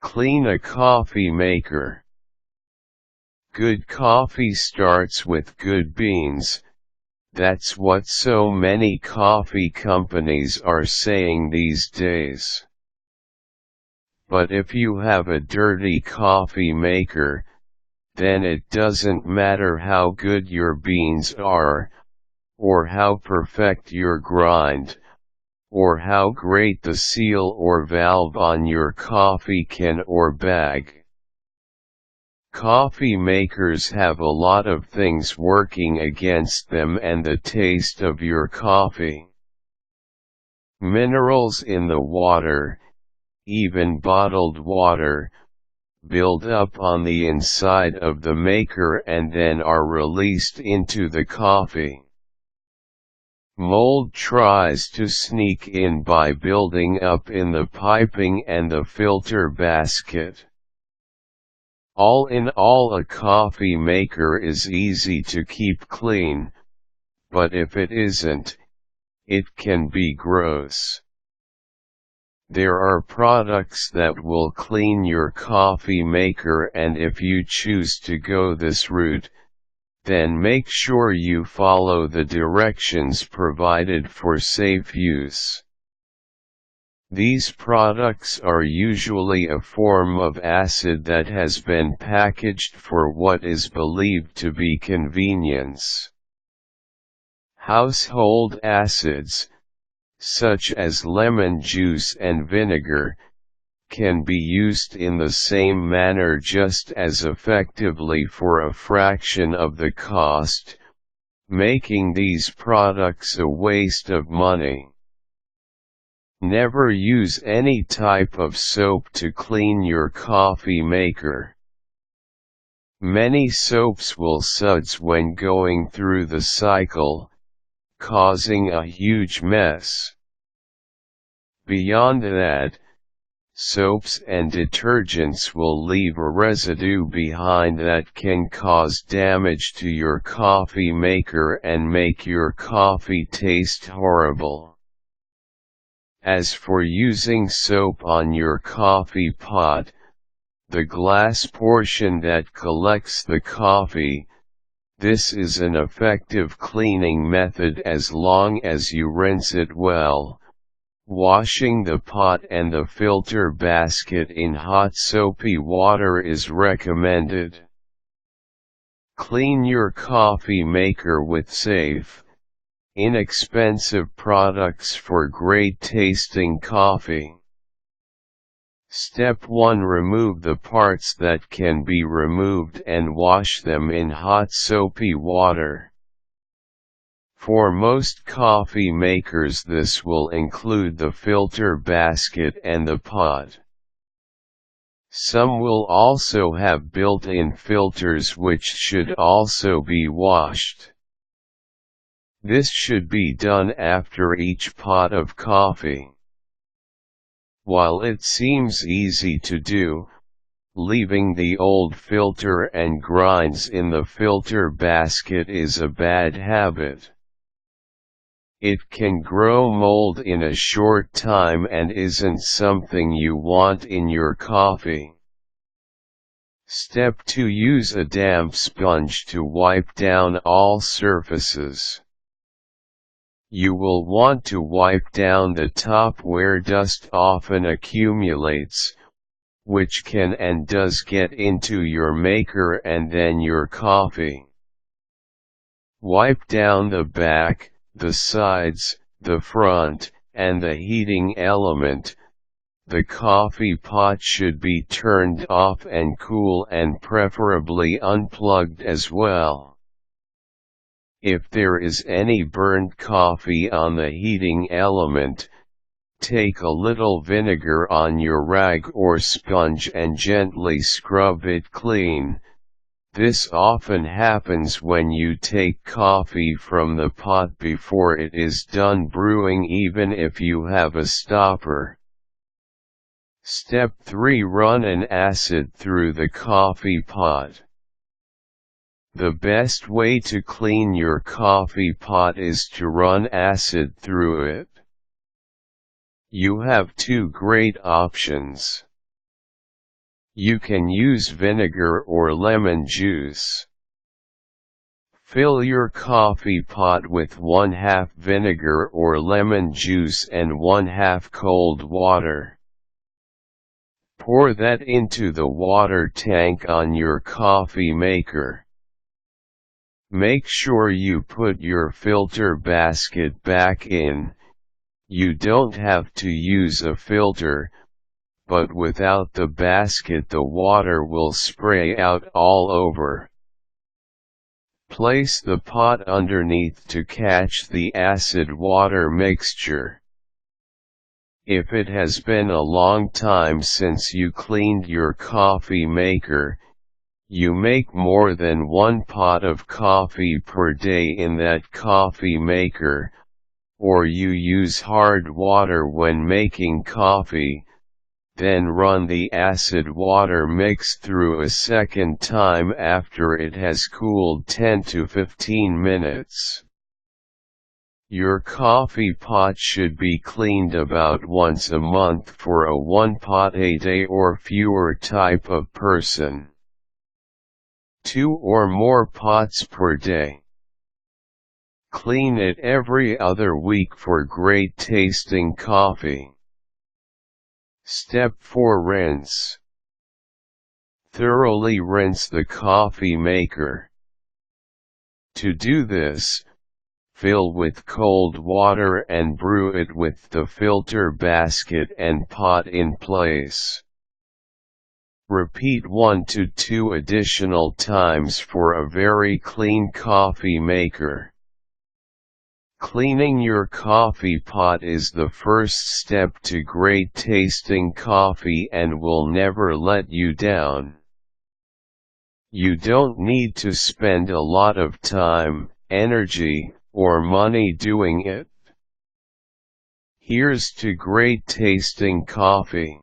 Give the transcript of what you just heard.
Clean a coffee maker. Good coffee starts with good beans. That's what so many coffee companies are saying these days. But if you have a dirty coffee maker, then it doesn't matter how good your beans are, or how perfect your grind, or how great the seal or valve on your coffee can or bag. Coffee makers have a lot of things working against them and the taste of your coffee. Minerals in the water, even bottled water, build up on the inside of the maker and then are released into the coffee. Mold tries to sneak in by building up in the piping and the filter basket. All in all, a coffee maker is easy to keep clean, but if it isn't, it can be gross. There are products that will clean your coffee maker, and if you choose to go this route, then make sure you follow the directions provided for safe use. These products are usually a form of acid that has been packaged for what is believed to be convenience. Household acids, such as lemon juice and vinegar, can be used in the same manner just as effectively for a fraction of the cost, making these products a waste of money. Never use any type of soap to clean your coffee maker. Many soaps will suds when going through the cycle, causing a huge mess. Beyond that, soaps and detergents will leave a residue behind that can cause damage to your coffee maker and make your coffee taste horrible. As for using soap on your coffee pot, the glass portion that collects the coffee, this is an effective cleaning method as long as you rinse it well. Washing the pot and the filter basket in hot soapy water is recommended. Clean your coffee maker with safe, inexpensive products for great tasting coffee. Step 1. Remove the parts that can be removed and wash them in hot soapy water. For most coffee makers this will include the filter basket and the pot. Some will also have built-in filters which should also be washed. This should be done after each pot of coffee. While it seems easy to do, leaving the old filter and grinds in the filter basket is a bad habit. It can grow mold in a short time and isn't something you want in your coffee. Step 2. Use a damp sponge to wipe down all surfaces. You will want to wipe down the top where dust often accumulates, which can and does get into your maker and then your coffee. Wipe down the back, the sides, the front, and the heating element. The coffee pot should be turned off and cool and preferably unplugged as well. If there is any burnt coffee on the heating element, take a little vinegar on your rag or sponge and gently scrub it clean. This often happens when you take coffee from the pot before it is done brewing, even if you have a stopper. Step 3. Run an acid through the coffee pot. The best way to clean your coffee pot is to run acid through it. You have two great options. You can use vinegar or lemon juice. Fill your coffee pot with 1/2 vinegar or lemon juice and 1/2 cold water. Pour that into the water tank on your coffee maker. Make sure you put your filter basket back in. You don't have to use a filter, but without the basket the water will spray out all over. Place the pot underneath to catch the acid-water mixture. If it has been a long time since you cleaned your coffee maker, you make more than 1 pot of coffee per day in that coffee maker, or you use hard water when making coffee, then run the acid water mix through a second time after it has cooled 10 to 15 minutes. Your coffee pot should be cleaned about once a month for a 1 pot a day or fewer type of person. 2 or more pots per day. Clean it every other week for great tasting coffee. Step 4. Rinse. Thoroughly rinse the coffee maker. To do this, fill with cold water and brew it with the filter basket and pot in place. Repeat 1 to 2 additional times for a very clean coffee maker. Cleaning your coffee pot is the first step to great tasting coffee and will never let you down. You don't need to spend a lot of time, energy, or money doing it. Here's to great tasting coffee.